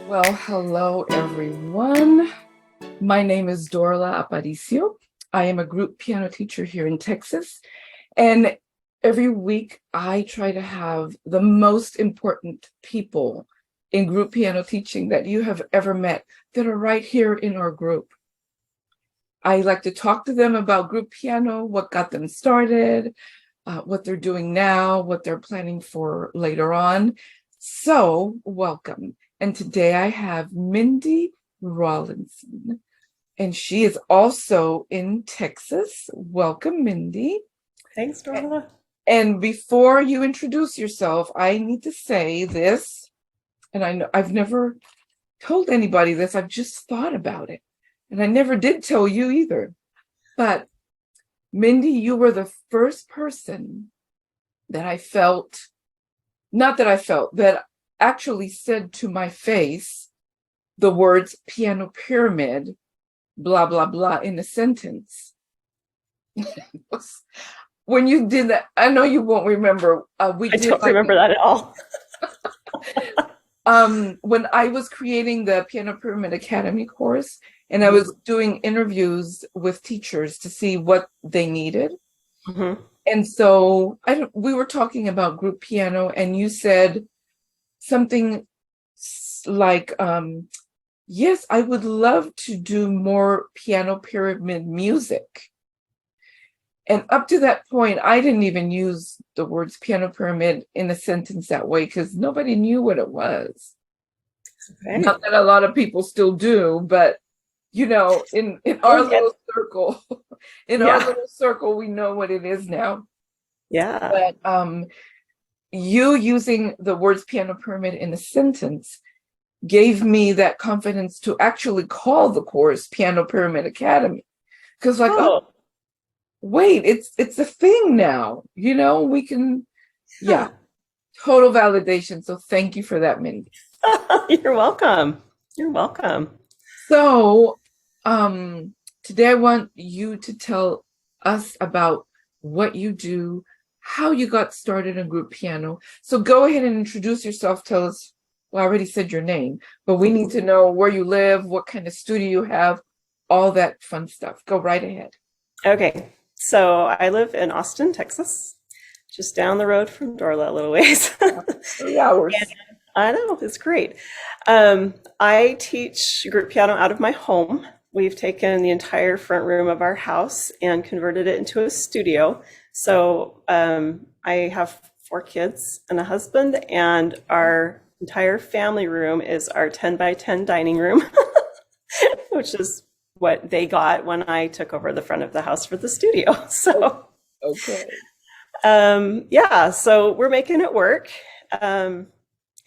Well, hello everyone. My name is Dorla Aparicio. I am a group piano teacher here in Texas. And every week I try to have the most important people in group piano teaching that you have ever met that are right here in our group. I like to talk to them about group piano, what got them started, what they're doing now, what they're planning for later on. So welcome. And today I have Mindy Rawlinson, and she is also in Texas. Welcome, Mindy. Thanks, Dorla. And before you introduce yourself, I need to say this, and I know I've never told anybody this, I've just thought about it. And I never did tell you either. But Mindy, you were the first person that that actually said to my face the words piano pyramid, blah, blah, blah in a sentence. When you did that, I know you won't remember. I don't remember that at all. When I was creating the Piano Pyramid Academy course, and I was doing interviews with teachers to see what they needed. Mm-hmm. And so we were talking about group piano, and you said something like, yes, I would love to do more piano pyramid music. And up to that point, I didn't even use the words piano pyramid in a sentence that way because nobody knew what it was. Okay. Not that a lot of people still do, but in our little circle, our little circle, we know what it is now. Yeah. But you using the words piano pyramid in a sentence gave me that confidence to actually call the course Piano Pyramid Academy. Because oh, wait, it's a thing now. We can, total validation. So thank you for that, Mindy. You're welcome. You're welcome. So today I want you to tell us about what you do, how you got started in group piano. So go ahead and introduce yourself. Tell us, well, I already said your name, but we need to know where you live, what kind of studio you have, all that fun stuff. Go right ahead. Okay. So I live in Austin, Texas, just down the road from Dorla a little ways. 3 hours. I know, it's great. I teach group piano out of my home. We've taken the entire front room of our house and converted it into a studio. So I have 4 kids and a husband, and our entire family room is our 10 by 10 dining room, which is what they got when I took over the front of the house for the studio. So, okay. So we're making it work.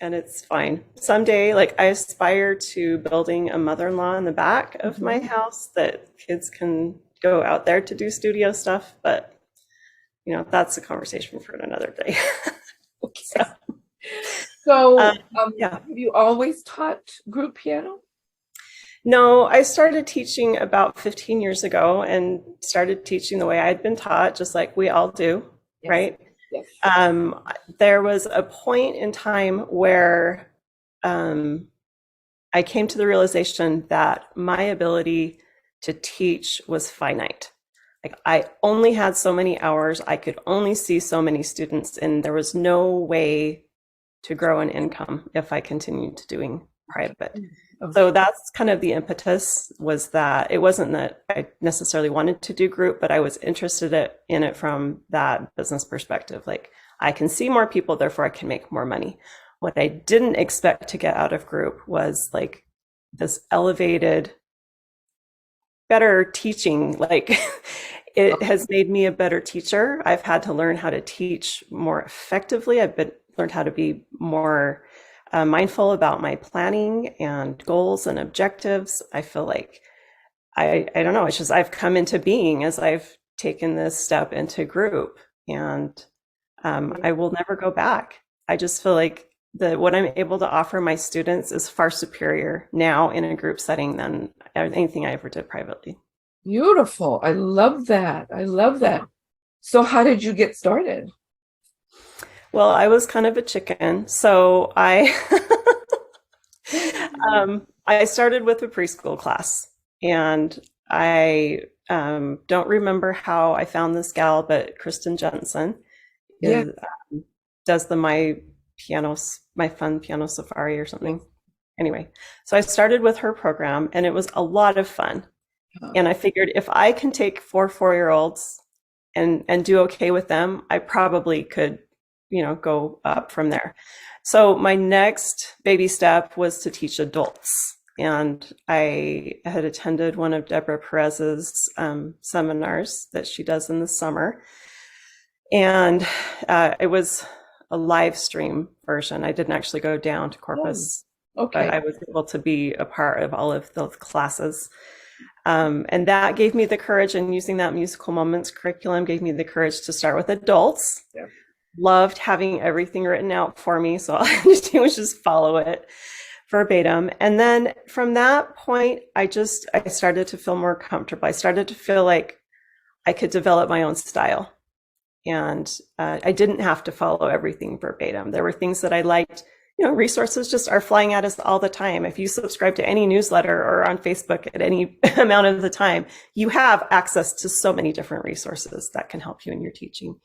And it's fine. Someday, I aspire to building a mother-in-law in the back of my house that kids can go out there to do studio stuff. But, that's a conversation for another day. Okay. So have you always taught group piano? No, I started teaching about 15 years ago and started teaching the way I'd been taught, just like we all do, right? Yes. There was a point in time where I came to the realization that my ability to teach was finite. I only had so many hours, I could only see so many students, and there was no way to grow an income if I continued to doing private. Okay. So that's kind of the impetus, was that it wasn't that I necessarily wanted to do group, but I was interested in it from that business perspective. I can see more people, therefore I can make more money. What I didn't expect to get out of group was this elevated, better teaching. It has made me a better teacher. I've had to learn how to teach more effectively. Learned how to be more mindful about my planning and goals and objectives. I feel like I don't know, it's just I've come into being as I've taken this step into group, and I will never go back. I just feel like what I'm able to offer my students is far superior now in a group setting than anything I ever did privately. Beautiful. I love that. I love that. So how did you get started? Well, I was kind of a chicken. So I I started with a preschool class, and I don't remember how I found this gal, but Kristen Jensen Yeah. is does the My Fun Piano Safari or something. Anyway, so I started with her program, and it was a lot of fun. And I figured if I can take 4-year-olds and do okay with them, I probably could, go up from there. So my next baby step was to teach adults. And I had attended one of Deborah Perez's seminars that she does in the summer. And it was a live stream version. I didn't actually go down to Corpus, Okay. but I was able to be a part of all of those classes. And that gave me the courage, and using that musical moments curriculum gave me the courage to start with adults. Yeah. Loved having everything written out for me. So all I had to do was just follow it verbatim. And then from that point, I started to feel more comfortable. I started to feel like I could develop my own style. And I didn't have to follow everything verbatim. There were things that I liked. Resources just are flying at us all the time. If you subscribe to any newsletter or on Facebook at any amount of the time, you have access to so many different resources that can help you in your teaching.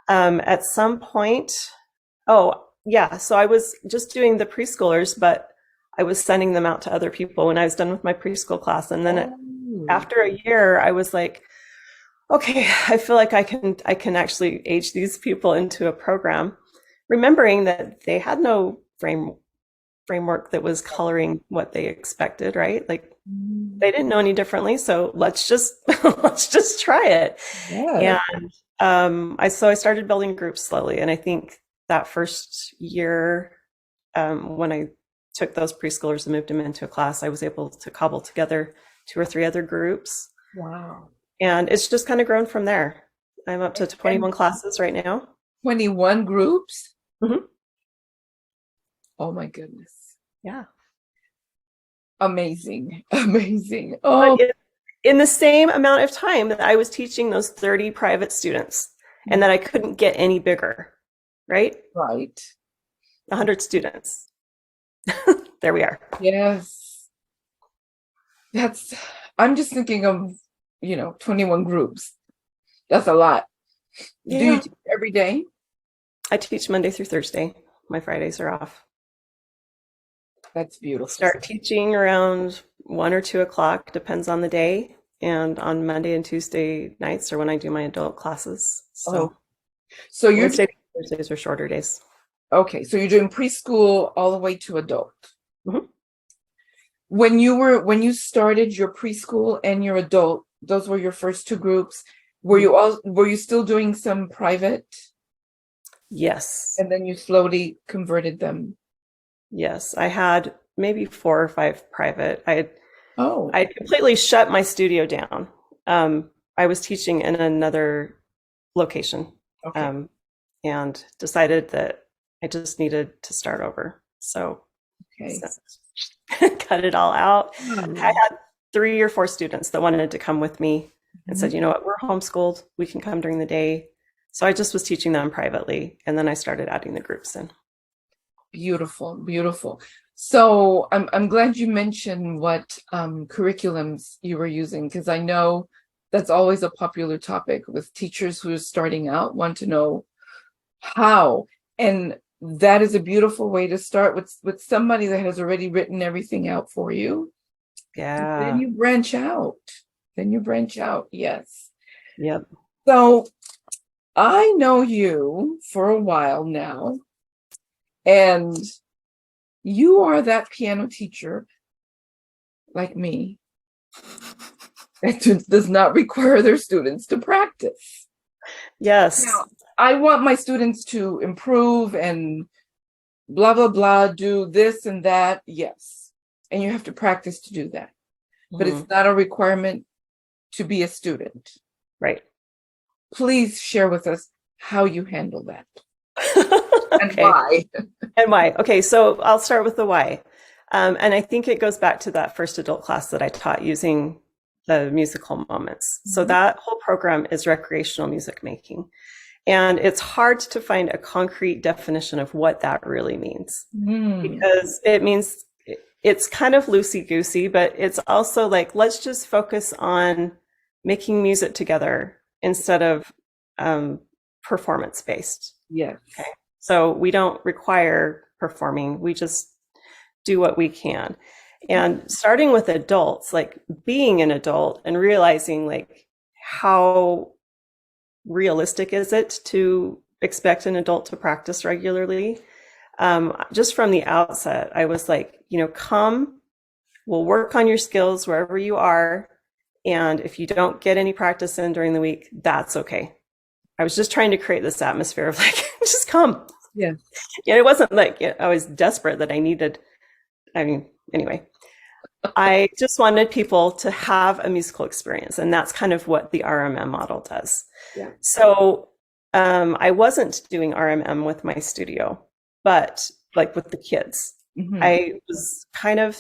At some point, so I was just doing the preschoolers, but I was sending them out to other people when I was done with my preschool class. And then after a year, I was like, okay, I feel like I can actually age these people into a program, remembering that they had no framework that was coloring what they expected, right? Like they didn't know any differently. So let's just try it. Yeah. And I started building groups slowly. And I think that first year, when I took those preschoolers and moved them into a class, I was able to cobble together 2 or 3 other groups. Wow. And it's just kind of grown from there. I'm up to 21 classes right now. 21 groups? Mm-hmm. Oh my goodness. Yeah. Amazing. Amazing. Oh, But in the same amount of time that I was teaching those 30 private students, and that I couldn't get any bigger, right? right. 100 students. There we are. Yes. I'm just thinking of, 21 groups. That's a lot. Yeah. Do you teach every day? I teach Monday through Thursday. My Fridays are off. That's beautiful. Start teaching around 1 or 2 o'clock, depends on the day. And on Monday and Tuesday nights are when I do my adult classes. So you're Thursdays are shorter days. Okay, so you're doing preschool all the way to adult. Mm-hmm. When you started your preschool and your adult, those were your first 2 groups. Were you still doing some private? Yes. And then you slowly converted them. Yes, I had maybe 4 or 5 private. I Oh, completely shut my studio down. I was teaching in another location, okay. and decided that I just needed to start over. So Okay. cut it all out. Hmm. I had 3 or 4 students that wanted to come with me and said, you know what, we're homeschooled. We can come during the day. So I just was teaching them privately. And then I started adding the groups in. Beautiful, beautiful. So I'm glad you mentioned what curriculums you were using, because I know that's always a popular topic with teachers who are starting out, want to know how. And that is a beautiful way to start with somebody that has already written everything out for you. Yeah. Then you branch out. Yes. Yep. So I know you for a while now, and you are that piano teacher like me that does not require their students to practice. Yes. Now, I want my students to improve and blah, blah, blah, do this and that. Yes. And you have to practice to do that. But it's not a requirement to be a student. Right. Please share with us how you handle that. And Okay. why. And why? Okay, so I'll start with the why. And I think it goes back to that first adult class that I taught using the musical moments. So that whole program is recreational music making. And it's hard to find a concrete definition of what that really means, because it means it's kind of loosey-goosey, but it's also like, let's just focus on making music together instead of performance-based. Yes. Okay. So we don't require performing, we just do what we can. And starting with adults, like being an adult and realizing like how realistic is it to expect an adult to practice regularly? Just from the outset, I was like, come, we'll work on your skills wherever you are. And if you don't get any practice in during the week, that's okay. I was just trying to create this atmosphere of like, just come. Yeah. And it wasn't like I was desperate that I needed, anyway, I just wanted people to have a musical experience. And that's kind of what the RMM model does. Yeah. So I wasn't doing RMM with my studio, but like with the kids, I was kind of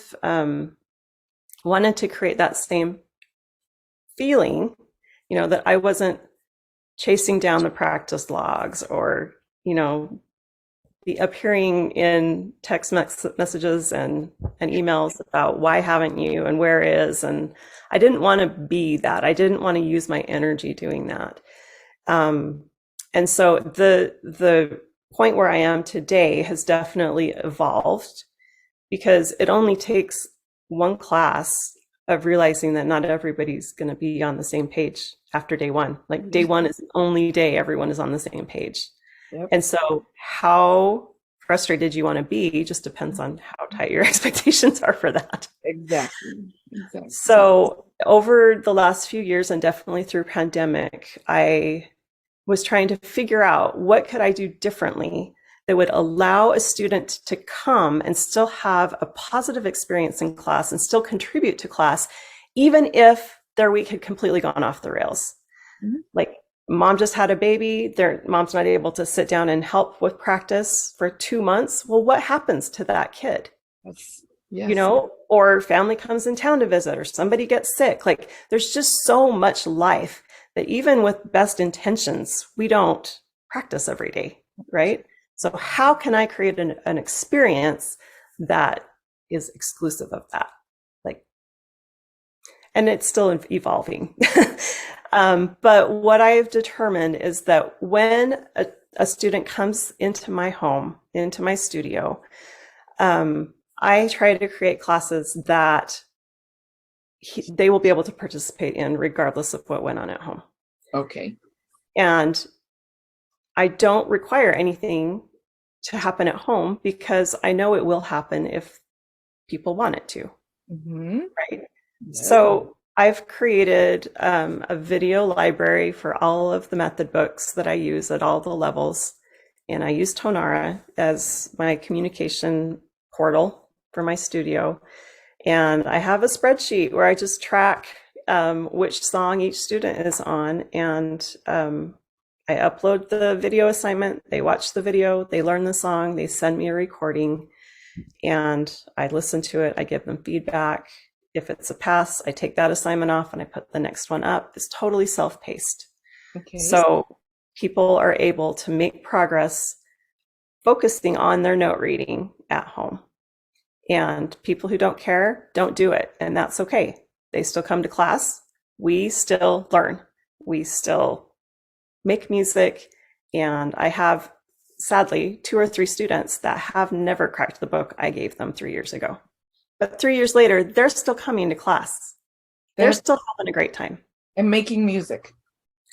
wanted to create that same feeling, that I wasn't chasing down the practice logs or, the appearing in text messages and emails about why haven't you and where is, and I didn't want to be that. I didn't want to use my energy doing that. And so the point where I am today has definitely evolved because it only takes one class of realizing that not everybody's going to be on the same page after day one. Like day one is the only day everyone is on the same page. Yep. And so how frustrated you want to be just depends on how tight your expectations are for that. Exactly. So over the last few years and definitely through pandemic, I was trying to figure out what could I do differently that would allow a student to come and still have a positive experience in class and still contribute to class, even if their week had completely gone off the rails. Mm-hmm. Like mom just had a baby, their mom's not able to sit down and help with practice for 2 months. Well, what happens to that kid? Yes. Or family comes in town to visit, or somebody gets sick. Like there's just so much life that even with best intentions, we don't practice every day, right? So how can I create an experience that is exclusive of that? And it's still evolving. But what I've determined is that when a student comes into my home, into my studio, I try to create classes that they will be able to participate in regardless of what went on at home. Okay. And I don't require anything to happen at home because I know it will happen if people want it to, right? Yeah. So I've created a video library for all of the method books that I use at all the levels. And I use Tonara as my communication portal for my studio. And I have a spreadsheet where I just track which song each student is on. And I upload the video assignment, they watch the video, they learn the song, they send me a recording, and I listen to it, I give them feedback. If it's a pass, I take that assignment off and I put the next one up. It's totally self-paced. Okay. So people are able to make progress focusing on their note reading at home. And people who don't care, don't do it. And that's okay. They still come to class. We still learn. We still make music. And I have, sadly, 2 or 3 students that have never cracked the book I gave them 3 years ago. But 3 years later, they're still coming to class. They're still having a great time. And making music.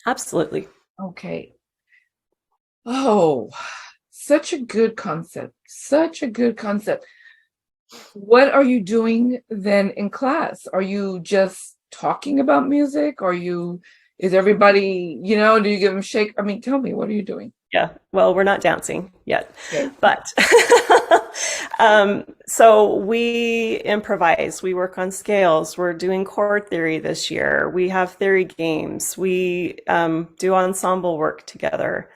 Absolutely. Okay. Oh, such a good concept. Such a good concept. What are you doing then in class? Are you just talking about music? Is everybody, do you give them shake? I mean, tell me, what are you doing? Yeah, well, we're not dancing yet, okay. But so we improvise, we work on scales, we're doing chord theory this year, we have theory games, we do ensemble work together.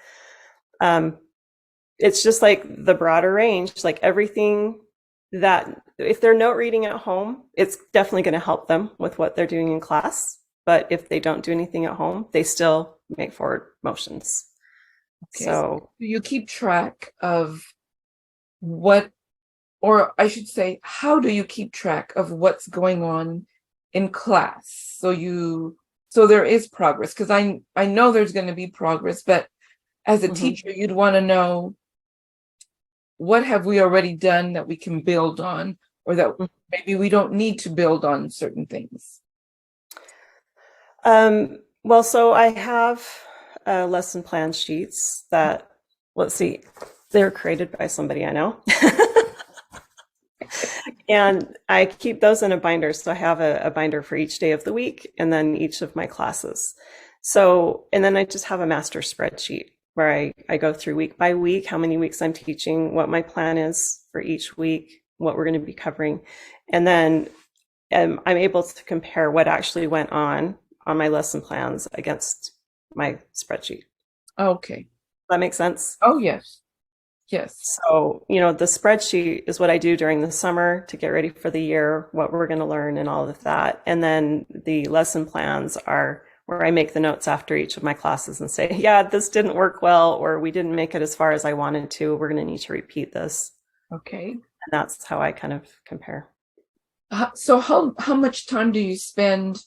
It's just like the broader range, like everything that if they're note reading at home, it's definitely going to help them with what they're doing in class. But if they don't do anything at home, they still make forward motions. Okay. So you keep track of what or I should say, how do you keep track of what's going on in class? So there is progress, because I know there's going to be progress, but as a Mhm. teacher, you'd want to know, what have we already done that we can build on, or that maybe we don't need to build on certain things. Well, so I have lesson plan sheets that, let's see, they're created by somebody I know. And I keep those in a binder. So I have a binder for each day of the week and then each of my classes. So, and then I just have a master spreadsheet where I go through week by week, how many weeks I'm teaching, what my plan is for each week, what we're going to be covering. And then I'm able to compare what actually went on my lesson plans against my spreadsheet. Okay. That makes sense? Oh, yes. Yes. So, the spreadsheet is what I do during the summer to get ready for the year, what we're going to learn and all of that. And then the lesson plans are where I make the notes after each of my classes and say, yeah, this didn't work well, or we didn't make it as far as I wanted to. We're going to need to repeat this. Okay. And that's how I kind of compare. So how much time do you spend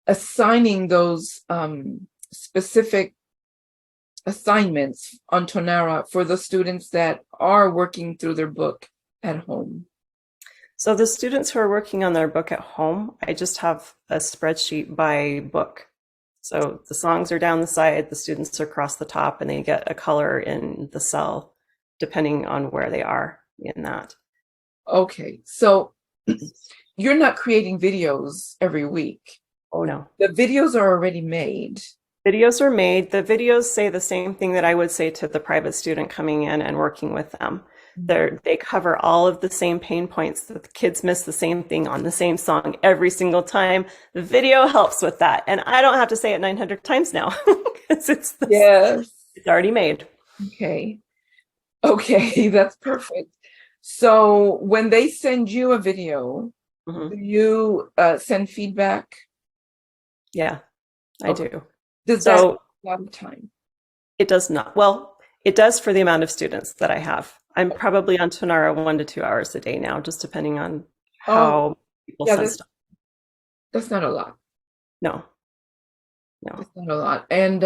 assigning those specific assignments on Tonara for the students that are working through their book at home? So the students who are working on their book at home, I just have a spreadsheet by book. So the songs are down the side, the students are across the top, and they get a color in the cell depending on where they are in that. Okay, so you're not creating videos every week. Oh no. The videos are already made. Videos are made. The videos say the same thing that I would say to the private student coming in and working with them. They cover all of the same pain points. That the kids miss the same thing on the same song every single time. The video helps with that. And I don't have to say it 900 times now because Yes. it's already made. Okay. Okay, that's perfect. So when they send you a video, Mhm. do you send feedback? Yeah, I Okay. do. Does that So take a lot of time? it does not. Well, it does for the amount of students that I have. I'm probably on Tonara 1 to 2 hours a day now, just depending on Oh, how people yeah, send stuff. that's not a lot. No, no. That's not a lot. And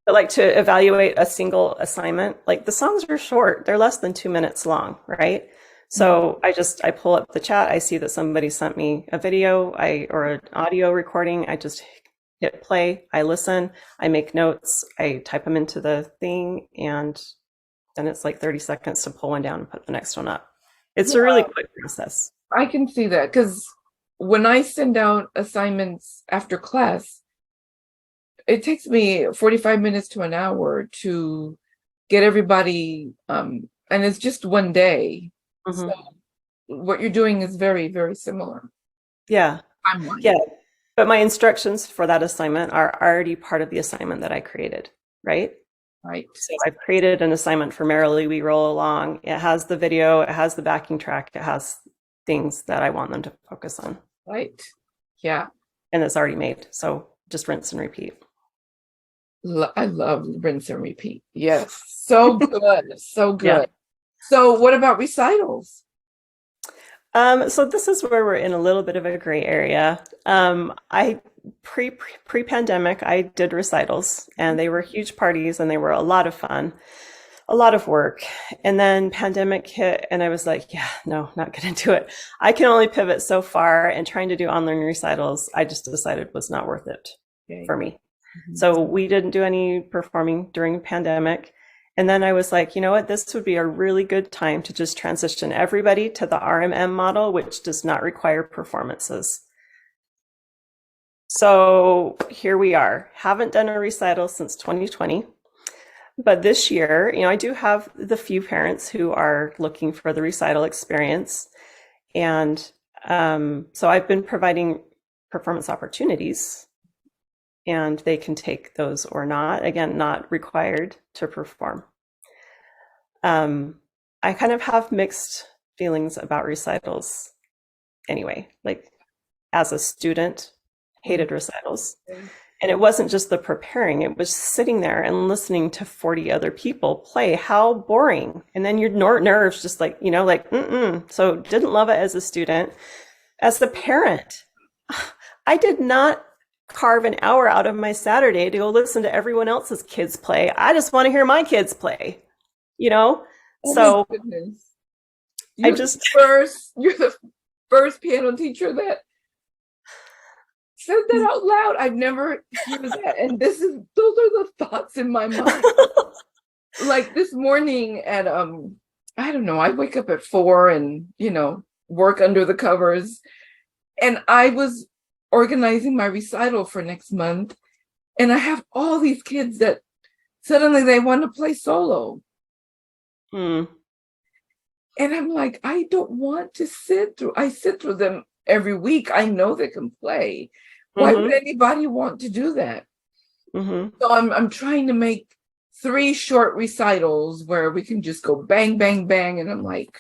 But like to evaluate a single assignment, like the songs are short, they're less than 2 minutes long, right? So I pull up the chat, I see that somebody sent me a video, or an audio recording, I just hit play, I listen, I make notes, I type them into the thing, and then it's like 30 seconds to pull one down and put the next one up. It's a really quick process. I can see that, because when I send out assignments after class, it takes me 45 minutes to an hour to get everybody, and it's just one day. So Mhm. what you're doing is very, very similar Yeah, timeline, yeah. But my instructions for that assignment are already part of the assignment that I created, right? right? So I've created an assignment for Merrily We Roll Along. It has the video, it has the backing track, it has things that I want them to focus on. Right. Yeah. And it's already made. So just rinse and repeat. I love rinse and repeat. Yes. So good. So Yeah. good. So what about recitals? So this is where we're in a little bit of a gray area. I pre-pandemic, I did recitals, and they were huge parties, and they were a lot of fun, a lot of work. And then pandemic hit, and I was like, yeah, no, not gonna do it. I can only pivot so far, and trying to do online recitals, I just decided was not worth it Okay. for me. So we didn't do any performing during the pandemic. And then I was like, you know what, this would be a really good time to just transition everybody to the RMM model, which does not require performances. So here we are. Haven't done a recital since 2020. But this year, I do have the few parents who are looking for the recital experience. And so I've been providing performance opportunities, and they can take those or not. Again, not required to perform. I kind of have mixed feelings about recitals anyway. Like as a student, hated recitals. And it wasn't just the preparing, it was sitting there and listening to 40 other people play. How boring. And then your nerves just like, mm-mm. So didn't love it as a student. As a parent, I did not carve an hour out of my Saturday to go listen to everyone else's kids play. I just want to hear my kids play, you know? Oh So my goodness. I just You're the first piano teacher that said that out loud. I've never heard that. And those are the thoughts in my mind. Like this morning at I don't know, I wake up at 4 and work under the covers. And I was organizing my recital for next month. And I have all these kids that suddenly they want to play solo. Hmm. And I'm like, I don't want to I sit through them every week. I know they can play. Why would anybody want to do that? So I'm trying to make 3 short recitals where we can just go bang, bang, bang. And I'm like,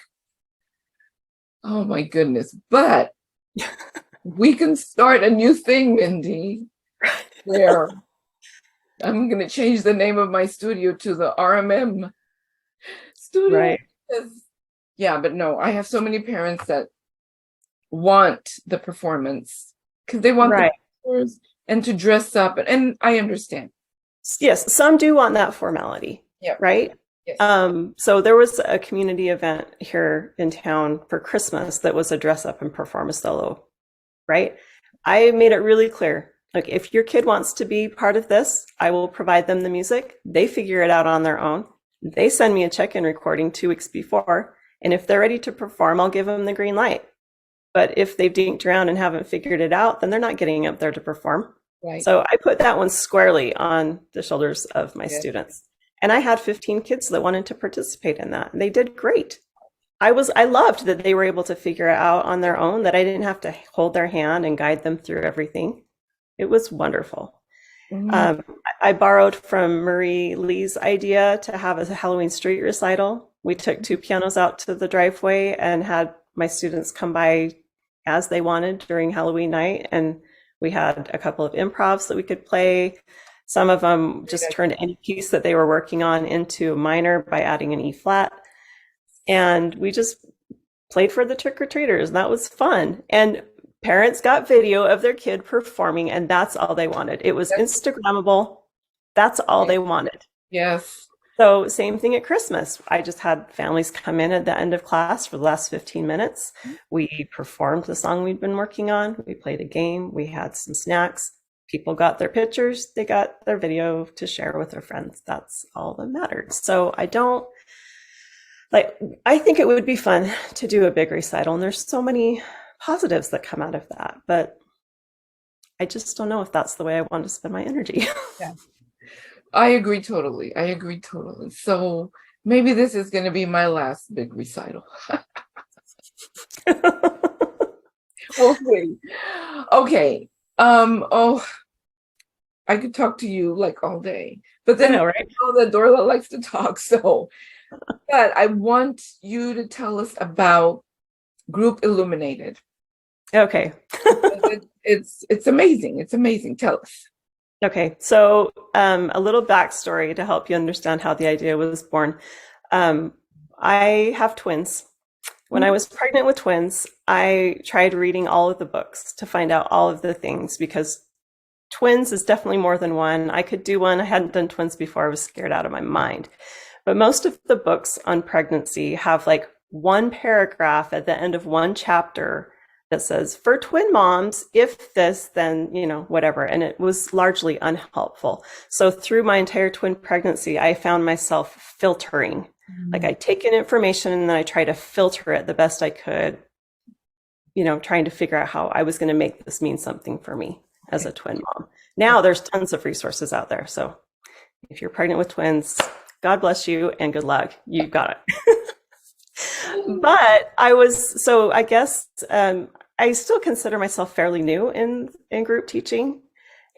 oh my goodness. But we can start a new thing, Mindy, where I'm going to change the name of my studio to the RMM studio. Right. Yeah, but no, I have so many parents that want the performance because they want the pictures and to dress up. And I understand. Yes, some do want that formality. Yeah. Right. Yes. So there was a community event here in town for Christmas that was a dress up and perform a solo. Right. I made it really clear. Like, if your kid wants to be part of this, I will provide them the music. They figure it out on their own. They send me a check-in recording 2 weeks before. And if they're ready to perform, I'll give them the green light. But if they've dinked around and haven't figured it out, then they're not getting up there to perform. Right. So I put that one squarely on the shoulders of my students. And I had 15 kids that wanted to participate in that. And they did great. I loved that they were able to figure it out on their own, that I didn't have to hold their hand and guide them through everything. It was wonderful. I borrowed from Marie Lee's idea to have a Halloween street recital. We took 2 pianos out to the driveway and had my students come by as they wanted during Halloween night. And we had a couple of improvs that we could play. Some of them just turned any piece that they were working on into a minor by adding an E flat. And we just played for the trick-or-treaters. And that was fun. And parents got video of their kid performing, and that's all they wanted. It was Instagrammable. That's all they wanted. Yes. So same thing at Christmas. I just had families come in at the end of class for the last 15 minutes. We performed the song we'd been working on. We played a game. We had some snacks. People got their pictures. They got their video to share with their friends. That's all that mattered. So I think it would be fun to do a big recital, and there's so many positives that come out of that, but I just don't know if that's the way I want to spend my energy. Yeah. I agree totally. So maybe this is going to be my last big recital. We'll see. Okay. I could talk to you like all day, but then I know that Dorla likes to talk. So, but I want you to tell us about Group Illuminated. Okay. It's amazing. It's amazing. Tell us. Okay. So a little backstory to help you understand how the idea was born. I have twins. When I was pregnant with twins, I tried reading all of the books to find out all of the things, because twins is definitely more than one. I could do one. I hadn't done twins before. I was scared out of my mind. But most of the books on pregnancy have like one paragraph at the end of one chapter that says, for twin moms, if this, then, whatever. And it was largely unhelpful. So through my entire twin pregnancy, I found myself filtering. Like, I take in information and then I try to filter it the best I could, trying to figure out how I was going to make this mean something for me as a twin mom. Now there's tons of resources out there. So if you're pregnant with twins, God bless you and good luck. You got it. But I guess I still consider myself fairly new in group teaching.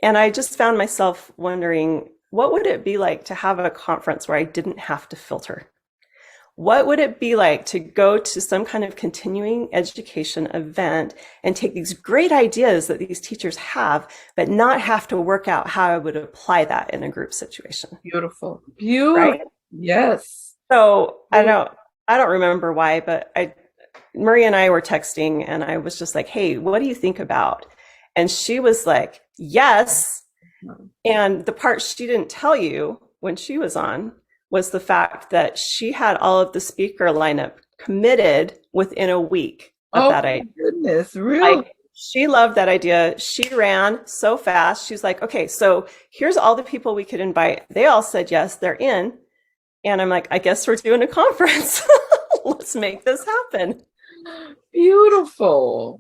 And I just found myself wondering, what would it be like to have a conference where I didn't have to filter? what would it be like to go to some kind of continuing education event and take these great ideas that these teachers have, but not have to work out how I would apply that in a group situation? Beautiful. Beautiful. Right? Yes. So I don't remember why, but Marie and I were texting and I was just like, hey, what do you think about? And she was like, yes. And the part she didn't tell you when she was on was the fact that she had all of the speaker lineup committed within a week of that idea. Oh my goodness, really? Like, she loved that idea. She ran so fast. She's like, okay, so here's all the people we could invite. They all said yes, they're in. And I'm like, I guess we're doing a conference. Let's make this happen. Beautiful.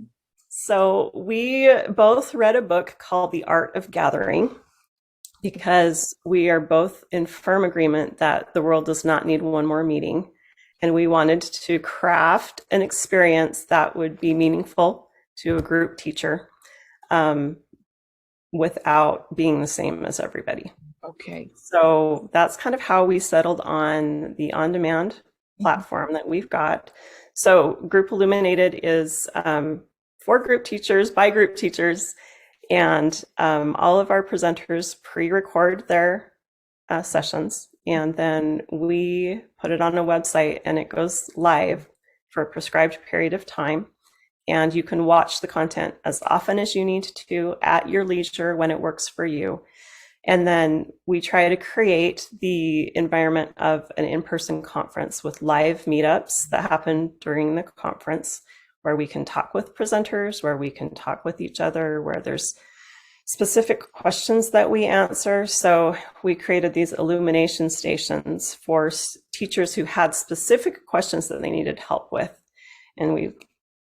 So we both read a book called The Art of Gathering, because we are both in firm agreement that the world does not need one more meeting. And we wanted to craft an experience that would be meaningful to a group teacher, without being the same as everybody. Okay. So that's kind of how we settled on the on-demand platform that we've got. So Group Illuminated is for group teachers, by group teachers, and all of our presenters pre-record their sessions, and then we put it on a website and it goes live for a prescribed period of time. And you can watch the content as often as you need to at your leisure when it works for you. And then we try to create the environment of an in-person conference with live meetups that happen during the conference, where we can talk with presenters, where we can talk with each other, where there's specific questions that we answer. So we created these illumination stations for teachers who had specific questions that they needed help with. And we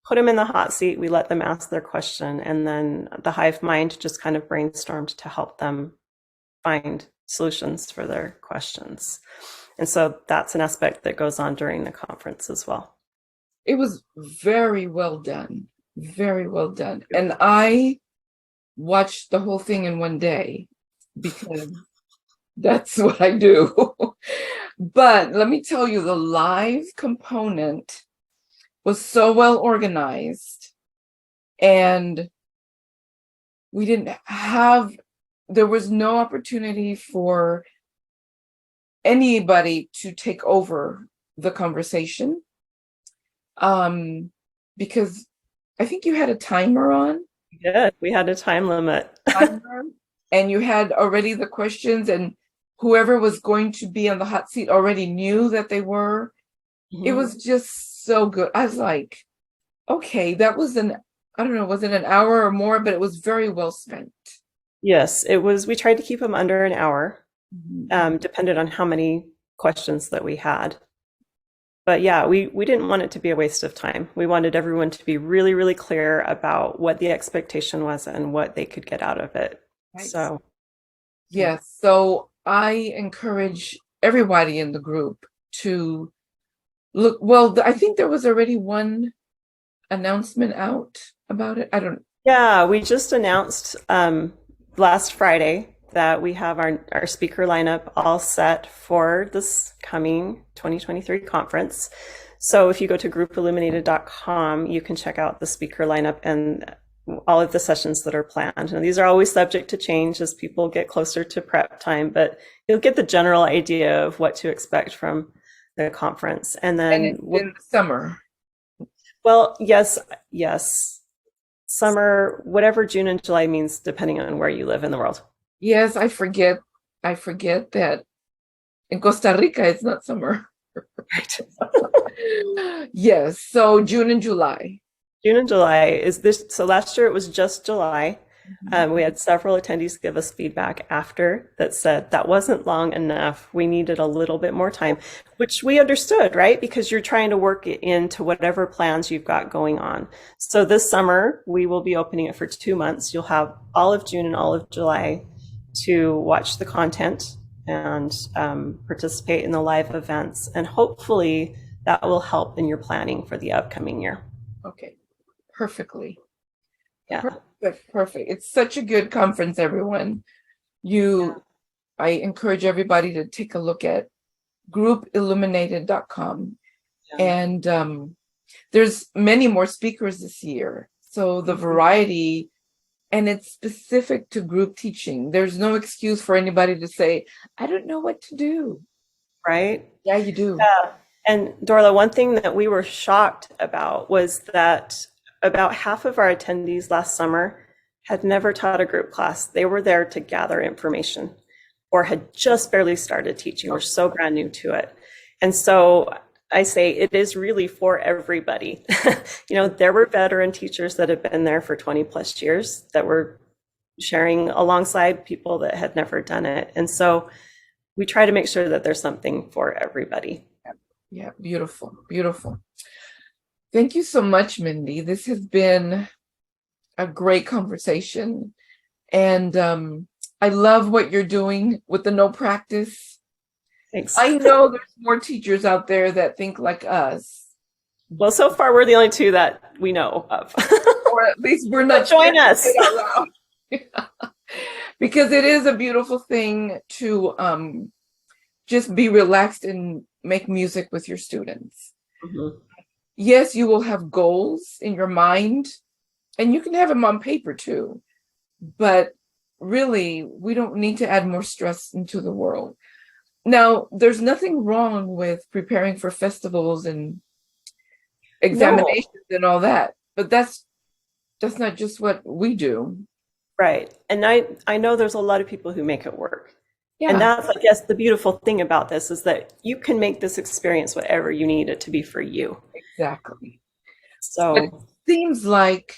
put them in the hot seat, we let them ask their question, and then the hive mind just kind of brainstormed to help them find solutions for their questions. And so that's an aspect that goes on during the conference as well. It was very well done. Very well done. And I watched the whole thing in one day because that's what I do. But let me tell you, the live component was so well organized, and there was no opportunity for anybody to take over the conversation, because I think you had a timer on. Yeah, we had a time limit. And you had already the questions, and whoever was going to be on the hot seat already knew that they were. It was just so good. I was like, okay, that was I don't know, was it an hour or more, but it was very well spent. Yes, it was. We tried to keep them under an hour, depended on how many questions that we had. But yeah, we didn't want it to be a waste of time. We wanted everyone to be really, really clear about what the expectation was and what they could get out of it. Right. So, yes. So I encourage everybody in the group to look. Well, I think there was already one announcement out about it. Yeah, we just announced last Friday that we have our speaker lineup all set for this coming 2023 conference. So if you go to groupilluminated.com, you can check out the speaker lineup and all of the sessions that are planned. Now, these are always subject to change as people get closer to prep time, but you'll get the general idea of what to expect from the conference. And then in the summer. Well, yes. Summer, whatever June and July means, depending on where you live in the world. Yes, I forget that in Costa Rica it's not summer. Right. Yes, so June and July. June and July is this. So last year it was just July. We had several attendees give us feedback after that said that wasn't long enough. We needed a little bit more time, which we understood, right? Because you're trying to work it into whatever plans you've got going on. So this summer, we will be opening it for 2 months. You'll have all of June and all of July to watch the content and participate in the live events. And hopefully that will help in your planning for the upcoming year. Okay, perfectly. Yeah. Perfect. It's such a good conference, everyone. I encourage everybody to take a look at groupilluminated.com. Yeah. And there's many more speakers this year. So the variety, and it's specific to group teaching. There's no excuse for anybody to say, I don't know what to do. Right? Yeah, you do. Yeah. And Dorla, one thing that we were shocked about was that about half of our attendees last summer had never taught a group class. They were there to gather information or had just barely started teaching. We're so brand new to it. And so I say it is really for everybody. There were veteran teachers that have been there for 20 plus years that were sharing alongside people that had never done it. And so we try to make sure that there's something for everybody. Yeah, beautiful, beautiful. Thank you so much, Mindy. This has been a great conversation. And I love what you're doing with the no practice. Thanks. I know there's more teachers out there that think like us. Well, so far we're the only two that we know of. Or at least we're not. Join us. Because it is a beautiful thing to just be relaxed and make music with your students. Mm-hmm. Yes, you will have goals in your mind, and you can have them on paper too. But really, we don't need to add more stress into the world. Now, there's nothing wrong with preparing for festivals and examinations and all that, but that's not just what we do. Right. And I know there's a lot of people who make it work. Yeah. And that's, I guess, the beautiful thing about this is that you can make this experience whatever you need it to be for you. Exactly. So but it seems like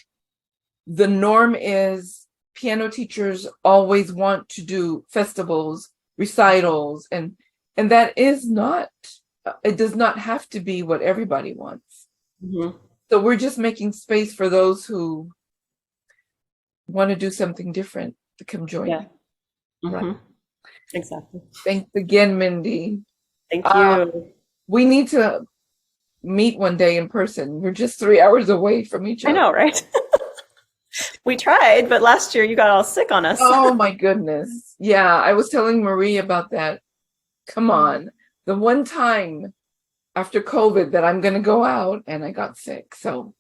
the norm is piano teachers always want to do festivals, recitals, and that is not, it does not have to be what everybody wants. Mm-hmm. So we're just making space for those who want to do something different to come join. Yeah. Mm-hmm. Right. Exactly. Thanks again, Mindy. Thank you. We need to meet one day in person. We're just 3 hours away from each other. I know, right? We tried, but last year you got all sick on us. Oh my goodness. Yeah, I was telling Marie about that. Come on. The one time after COVID that I'm going to go out and I got sick. So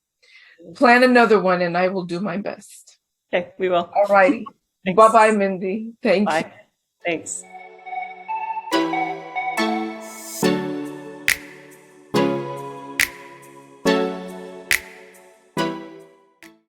plan another one and I will do my best. Okay, we will. All righty. Bye-bye, Mindy. Thank you. Bye. Thanks.